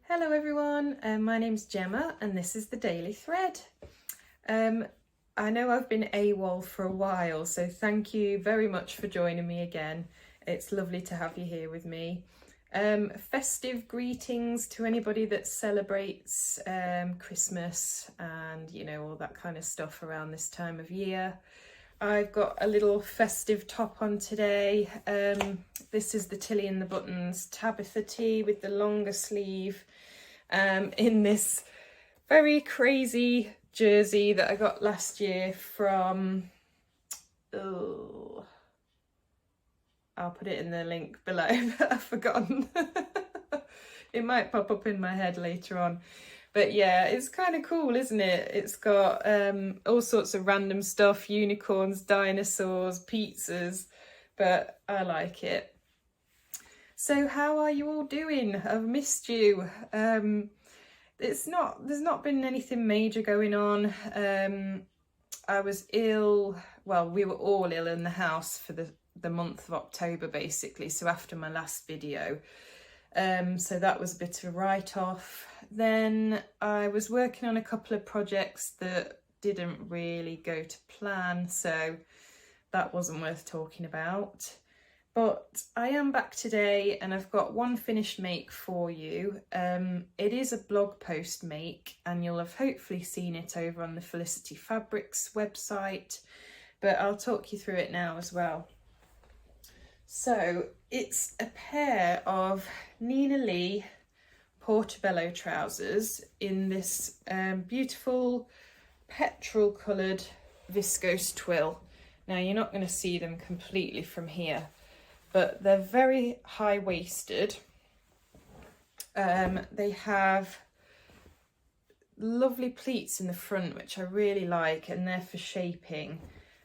Hello everyone, my name's Gemma and this is the Daily Thread. I know I've been AWOL for a while, so thank you very much for joining me again. It's lovely to have you here with me. Festive greetings to anybody that celebrates Christmas and all that kind of stuff around this time of year. I've got a little festive top on today. This is the Tilly and the Buttons Tabitha tee with the longer sleeve in this very crazy jersey that I got last year from, I'll put it in the link below, but I've forgotten. It might pop up in my head later on. But yeah, it's kind of cool, isn't it? It's got all sorts of random stuff, unicorns, dinosaurs, pizzas, but I like it. So how are you all doing? I've missed you. There's not been anything major going on. I was ill, well, we were all ill in the house for the month of October basically, so after my last video. So that was a bit of a write-off. Then I was working on a couple of projects that didn't really go to plan, so that wasn't worth talking about. But I am back today and I've got one finished make for you. It is a blog post make and you'll have hopefully seen it over on the Felicity Fabrics website, but I'll talk you through it now as well. So it's a pair of Nina Lee Portobello trousers in this beautiful petrol coloured viscose twill. Now you're not going to see them completely from here, but they're very high-waisted. They have lovely pleats in the front, which I really like, and they're for shaping.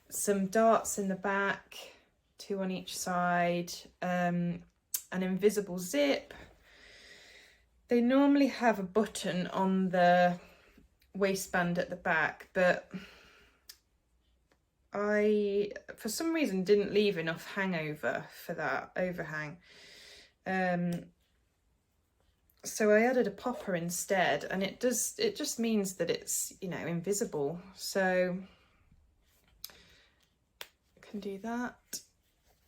Some darts in the back, 2 on each side, an invisible zip. They normally have a button on the waistband at the back, but I, for some reason, didn't leave enough hangover for that overhang. So I added a popper instead, and it just means that it's, invisible. So I can do that.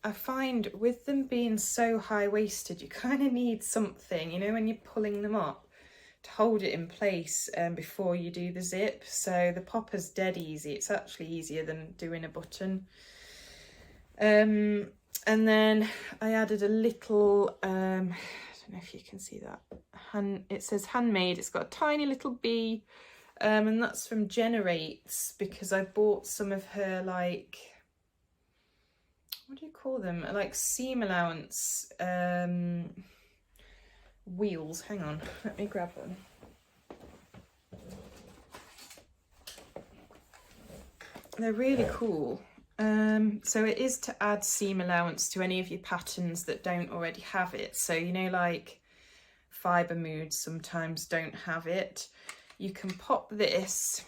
I find with them being so high-waisted, you kind of need something, when you're pulling them up, to hold it in place before you do the zip. So the popper's dead easy. It's actually easier than doing a button. And then I added a little, I don't know if you can see that, it says handmade. It's got a tiny little bee, and that's from Jenerates, because I bought some of her, like, what do you call them? Like seam allowance wheels. Hang on, let me grab them. They're really cool. So it is to add seam allowance to any of your patterns that don't already have it. So, like Fibre Moods sometimes don't have it. You can pop this,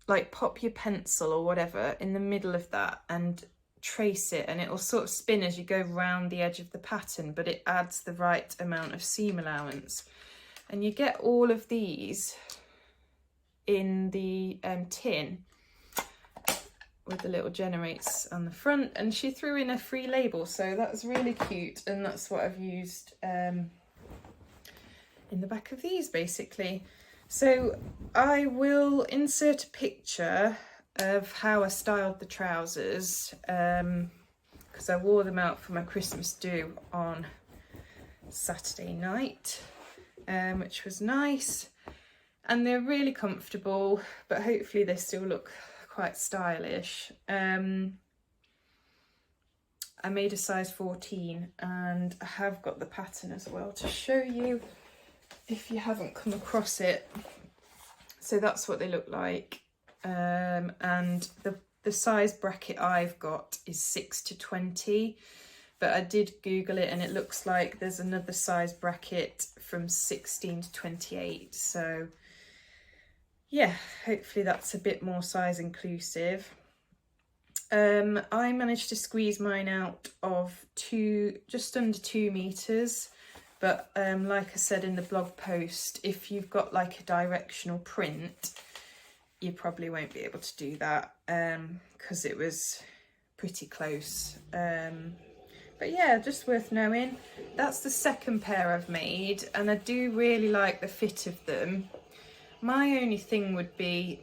like pop your pencil or whatever in the middle of that and trace it, and it will sort of spin as you go round the edge of the pattern, but it adds the right amount of seam allowance. And you get all of these in the tin with the little Jenerates on the front, and she threw in a free label, so that's really cute, and that's what I've used in the back of these basically. So I will insert a picture of how I styled the trousers, because I wore them out for my Christmas do on Saturday night, which was nice, and they're really comfortable, but hopefully they still look quite stylish. I made a size 14 and I have got the pattern as well to show you if you haven't come across it. So that's what they look like, and the size bracket I've got is 6 to 20, but I did Google it and it looks like there's another size bracket from 16 to 28. So yeah, hopefully that's a bit more size inclusive. I managed to squeeze mine out of just under 2 meters, But like I said in the blog post, if you've got like a directional print, you probably won't be able to do that because it was pretty close. But yeah, just worth knowing. That's the second pair I've made, and I do really like the fit of them. My only thing would be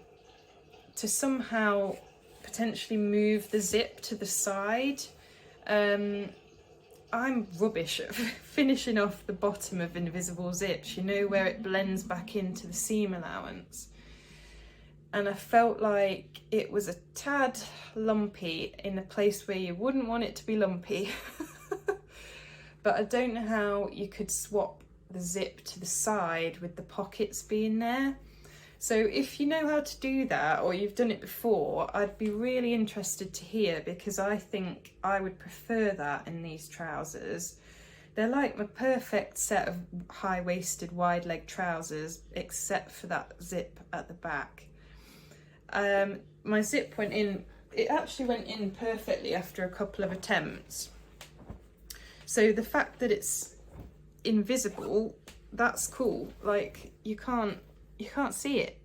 to somehow potentially move the zip to the side. I'm rubbish at finishing off the bottom of invisible zips, you know, where it blends back into the seam allowance. And I felt like it was a tad lumpy in a place where you wouldn't want it to be lumpy. But I don't know how you could swap the zip to the side with the pockets being there. So if you know how to do that, or you've done it before, I'd be really interested to hear, because I think I would prefer that in these trousers. They're like my perfect set of high-waisted wide leg trousers, except for that zip at the back. My zip went in, it actually went in perfectly after a couple of attempts. So the fact that it's invisible, that's cool. Like you can't see it.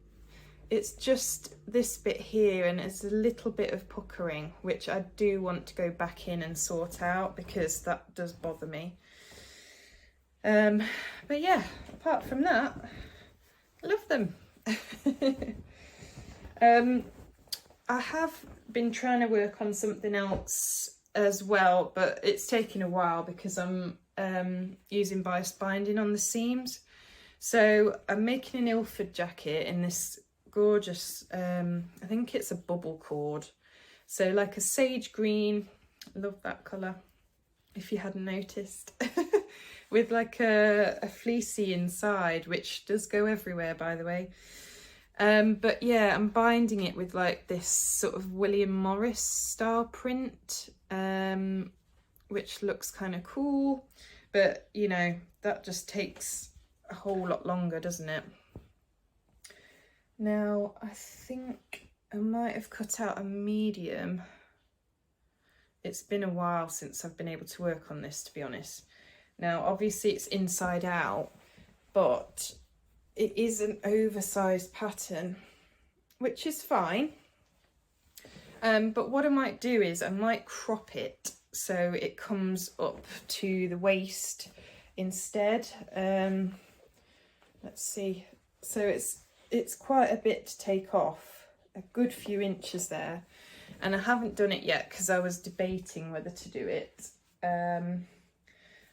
It's just this bit here, and it's a little bit of puckering, which I do want to go back in and sort out because that does bother me. But yeah, apart from that, I love them. I have been trying to work on something else as well, but it's taken a while because I'm using bias binding on the seams. So I'm making an Ilford jacket in this gorgeous, I think it's a bubble cord. So like a sage green, love that colour, if you hadn't noticed. With like a fleecy inside, which does go everywhere, by the way. But yeah, I'm binding it with like this sort of William Morris style print, which looks kind of cool, but you know, that just takes a whole lot longer, doesn't it? Now, I think I might have cut out a medium. It's been a while since I've been able to work on this, to be honest. Now, obviously it's inside out, but it is an oversized pattern, which is fine. But what I might do is I might crop it so it comes up to the waist instead. Let's see. So it's quite a bit to take off, a good few inches there. And I haven't done it yet because I was debating whether to do it.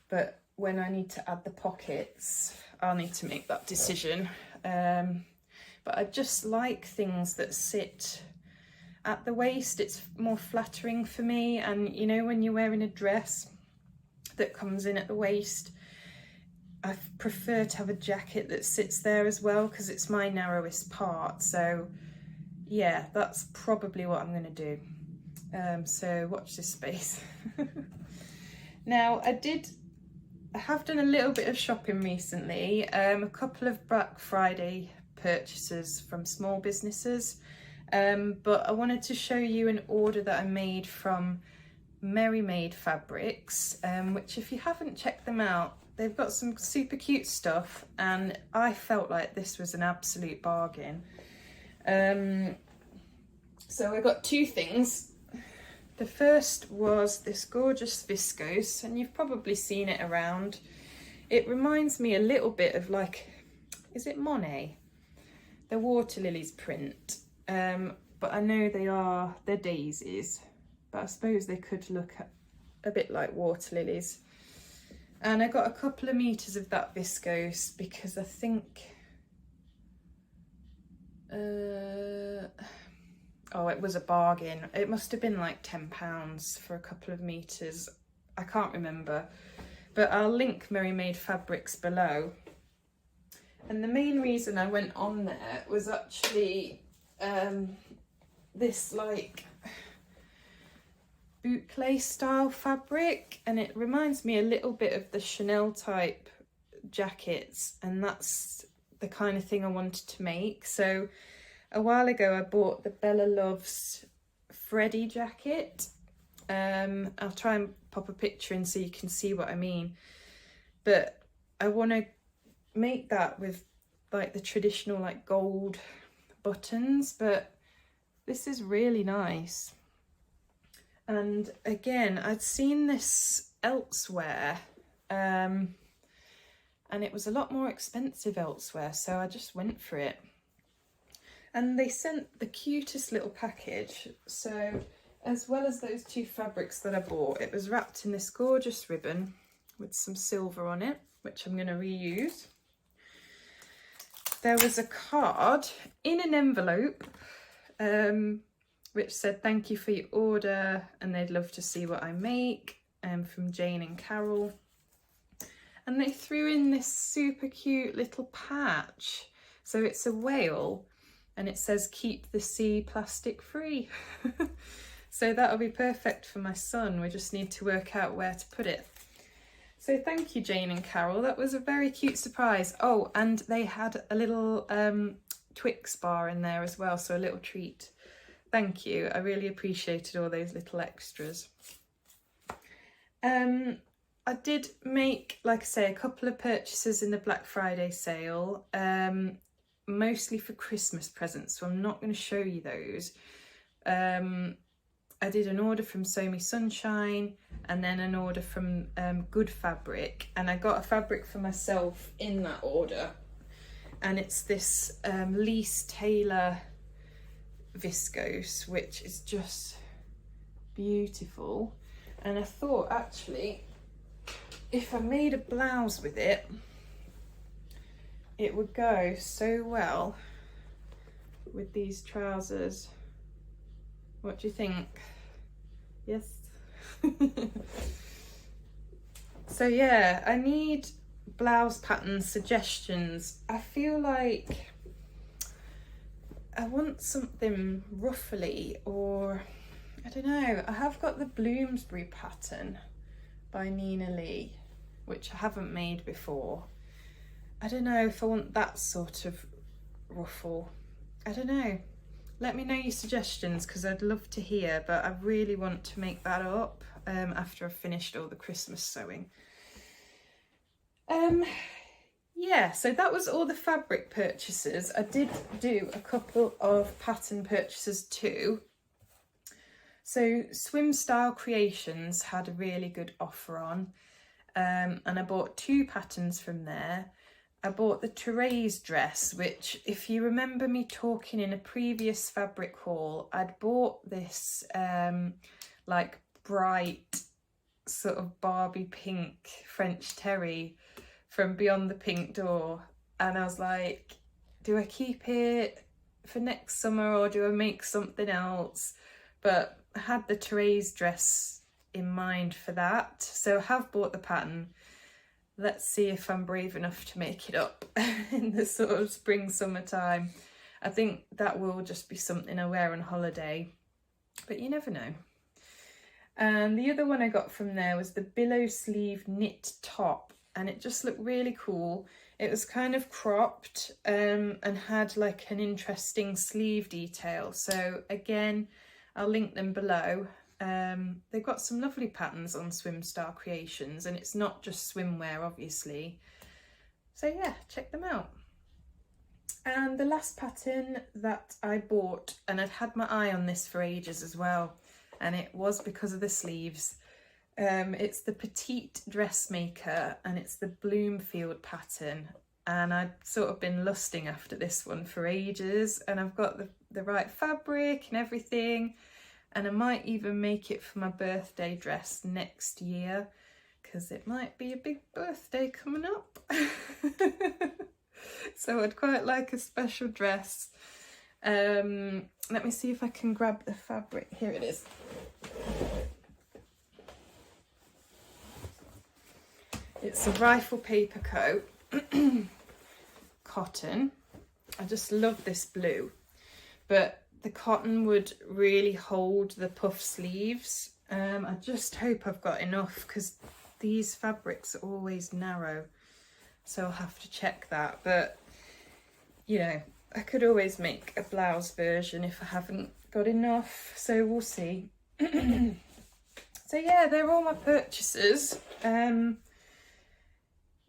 But when I need to add the pockets, I'll need to make that decision. But I just like things that sit at the waist. It's more flattering for me. And you know, when you're wearing a dress that comes in at the waist, I prefer to have a jacket that sits there as well, because it's my narrowest part. So yeah, that's probably what I'm going to do. So watch this space. Now, I have done a little bit of shopping recently, a couple of Black Friday purchases from small businesses, but I wanted to show you an order that I made from Merry Maid fabrics, which if you haven't checked them out, they've got some super cute stuff, and I felt like this was an absolute bargain. So I got two things. The first was this gorgeous viscose, and you've probably seen it around. It reminds me a little bit of, like, is it Monet? The water lilies print. But I know they're daisies, but I suppose they could look a bit like water lilies. And I got a couple of meters of that viscose because I think, oh, it was a bargain. It must have been like £10 for a couple of meters. I can't remember, but I'll link Merry Maid fabrics below. And the main reason I went on there was actually this like boucle style fabric, and it reminds me a little bit of the Chanel type jackets, and that's the kind of thing I wanted to make. So a while ago I bought the Bella Loves Freddie jacket. I'll try and pop a picture in so you can see what I mean, but I want to make that with like the traditional like gold buttons, but this is really nice. And again, I'd seen this elsewhere, and it was a lot more expensive elsewhere, so I just went for it. And they sent the cutest little package. So as well as those 2 fabrics that I bought, it was wrapped in this gorgeous ribbon with some silver on it, which I'm going to reuse. There was a card in an envelope, which said thank you for your order and they'd love to see what I make, from Jane and Carol. And they threw in this super cute little patch. So it's a whale and it says keep the sea plastic free. So that'll be perfect for my son. We just need to work out where to put it. So thank you, Jane and Carol. That was a very cute surprise. Oh, and they had a little Twix bar in there as well, so a little treat. Thank you. I really appreciated all those little extras. I did make, like I say, a couple of purchases in the Black Friday sale, mostly for Christmas presents, so I'm not going to show you those. I did an order from Sew Me Sunshine and then an order from Good Fabric, and I got a fabric for myself in that order, and it's this Lise Taylor viscose, which is just beautiful. And I thought actually if I made a blouse with it, it would go so well with these trousers. What do you think? Yes. So yeah, I need blouse pattern suggestions. I feel like I want something ruffly, or I don't know. I have got the Bloomsbury pattern by Nina Lee, which I haven't made before. I don't know if I want that sort of ruffle. I don't know. Let me know your suggestions, because I'd love to hear, but I really want to make that up after I've finished all the Christmas sewing. Yeah, so that was all the fabric purchases. I did do a couple of pattern purchases too. So Swimstyle Creations had a really good offer on, and I bought 2 patterns from there. I bought the Therese dress, which, if you remember me talking in a previous fabric haul, I'd bought this like bright sort of Barbie pink French terry from Beyond the Pink Door, and I was like, do I keep it for next summer or do I make something else? But I had the Therese dress in mind for that, so I have bought the pattern. Let's see if I'm brave enough to make it up in the sort of spring summertime. I think that will just be something I wear on holiday, but you never know. And the other one I got from there was the billow sleeve knit top, and it just looked really cool. It was kind of cropped and had like an interesting sleeve detail. So again, I'll link them below. They've got some lovely patterns on Swimstyle Creations, and it's not just swimwear, obviously. So yeah, check them out. And the last pattern that I bought, and I'd had my eye on this for ages as well, and it was because of the sleeves. It's the Petite dressmaker, and it's the Bloomfield pattern, and I've sort of been lusting after this one for ages, and I've got the right fabric and everything, and I might even make it for my birthday dress next year, because it might be a big birthday coming up. So I'd quite like a special dress. Let me see if I can grab the fabric. Here it is. It's a rifle paper coat, cotton. I just love this blue, but the cotton would really hold the puff sleeves. I just hope I've got enough, because these fabrics are always narrow, so I'll have to check that. But you know, I could always make a blouse version if I haven't got enough, so we'll see. So yeah, they're all my purchases.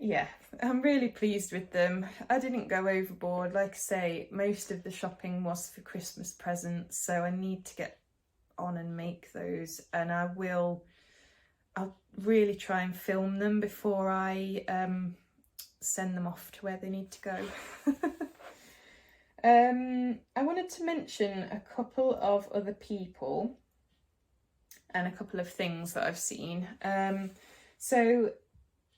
yeah, I'm really pleased with them. I didn't go overboard. Like I say, most of the shopping was for Christmas presents, so I need to get on and make those, and I'll really try and film them before I send them off to where they need to go. I wanted to mention a couple of other people and a couple of things that I've seen. So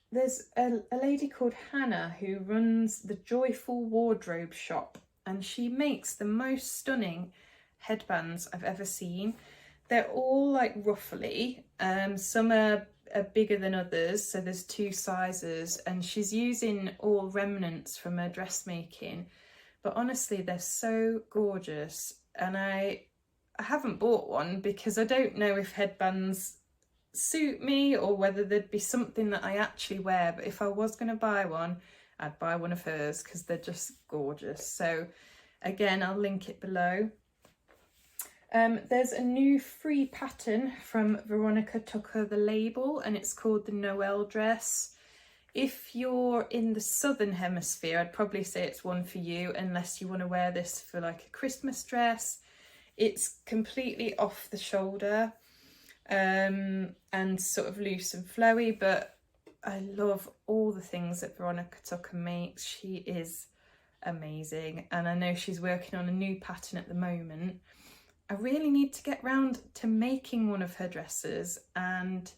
there's a lady called Hannah who runs the Joyful Wardrobe Shop, and she makes the most stunning headbands I've ever seen. They're all like ruffly, some are bigger than others, so there's 2 sizes, and she's using all remnants from her dressmaking. But honestly, they're so gorgeous, and I haven't bought one because I don't know if headbands suit me or whether there'd be something that I actually wear. But if I was going to buy one, I'd buy one of hers because they're just gorgeous. So again, I'll link it below. There's a new free pattern from Veronica Tucker, the label, and it's called the Noelle dress. If you're in the southern hemisphere, I'd probably say it's one for you, unless you want to wear this for like a Christmas dress. It's completely off the shoulder and sort of loose and flowy, but I love all the things that Veronica Tucker makes. She is amazing, and I know she's working on a new pattern at the moment. I really need to get round to making one of her dresses, and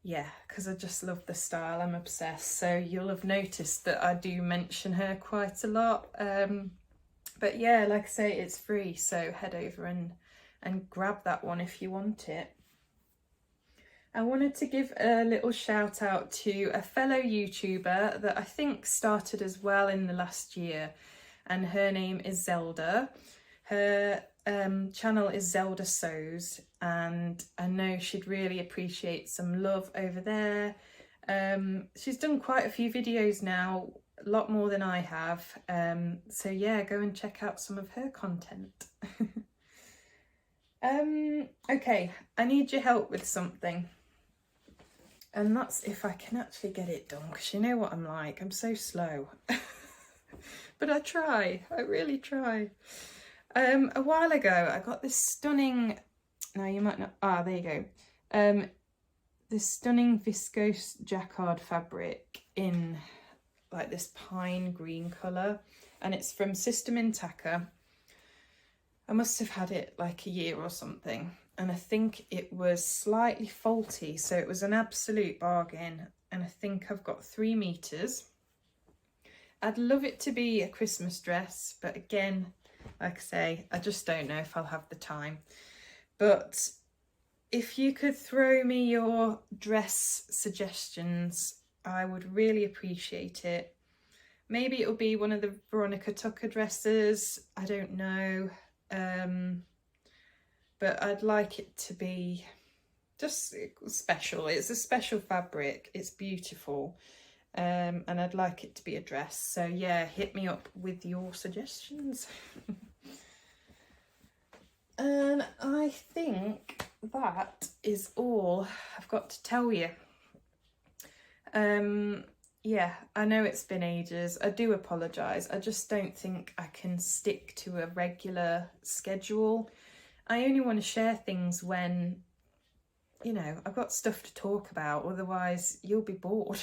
yeah, because I just love the style. I'm obsessed. So you'll have noticed that I do mention her quite a lot. But yeah, like I say, it's free, so head over and grab that one if you want it. I wanted to give a little shout out to a fellow YouTuber that I think started as well in the last year, and her name is Zelda. Her channel is Zelda Sews, and I know she'd really appreciate some love over there. She's done quite a few videos now, a lot more than I have, so yeah, go and check out some of her content. Okay, I need your help with something, and that's if I can actually get it done, because you know what I'm like, I'm so slow. But I try, I really try. A while ago I got this stunning, now you might not, there you go, this stunning viscose jacquard fabric in like this pine green colour, and it's from Sister Mintaka. I must have had it like a year or something, and I think it was slightly faulty, so it was an absolute bargain, and I think I've got 3 meters. I'd love it to be a Christmas dress, but again, like I say, I just don't know if I'll have the time. But if you could throw me your dress suggestions, I would really appreciate it. Maybe it'll be one of the Veronica Tucker dresses, I don't know. But I'd like it to be just special. It's a special fabric, it's beautiful. And I'd like it to be a dress. So yeah, hit me up with your suggestions. And I think that is all I've got to tell you. Yeah, I know it's been ages. I do apologise. I just don't think I can stick to a regular schedule. I only want to share things when, you know, I've got stuff to talk about, otherwise you'll be bored.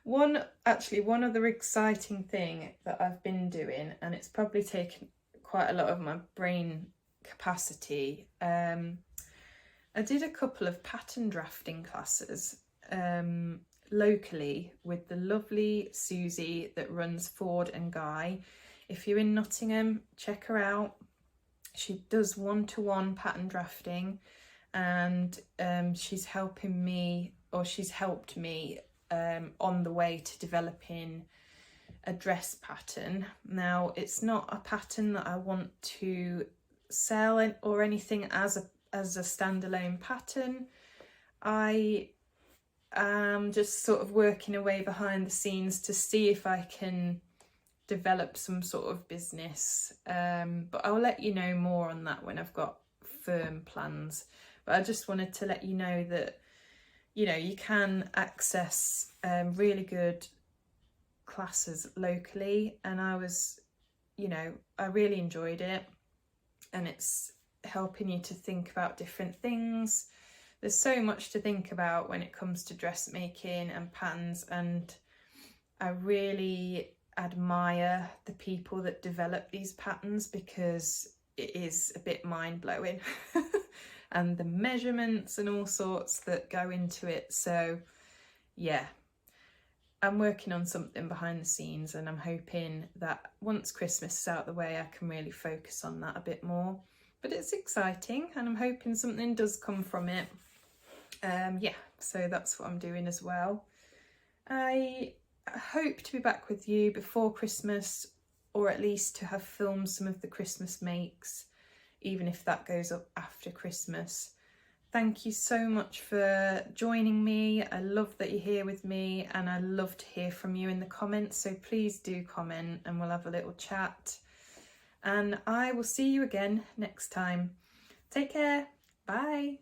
One other exciting thing that I've been doing, and it's probably taken quite a lot of my brain capacity, I did a couple of pattern drafting classes locally with the lovely Susie that runs Ford and Guy. If you're in Nottingham, check her out. She does one-to-one pattern drafting, and she's helped me on the way to developing a dress pattern. Now, it's not a pattern that I want to sell or anything as a standalone pattern. I am just sort of working away behind the scenes to see if I can develop some sort of business, but I'll let you know more on that when I've got firm plans. But I just wanted to let you know that, you know, you can access really good classes locally, and I was, you know, I really enjoyed it, and it's helping you to think about different things. There's so much to think about when it comes to dressmaking and patterns, and I really admire the people that develop these patterns, because it is a bit mind-blowing and the measurements and all sorts that go into it. So yeah, I'm working on something behind the scenes, and I'm hoping that once Christmas is out of the way, I can really focus on that a bit more. But it's exciting, and I'm hoping something does come from it. Yeah, so that's what I'm doing as well. I hope to be back with you before Christmas, or at least to have filmed some of the Christmas makes, even if that goes up after Christmas. Thank you so much for joining me. I love that you're here with me, and I love to hear from you in the comments, so please do comment and we'll have a little chat. And I will see you again next time. Take care. Bye.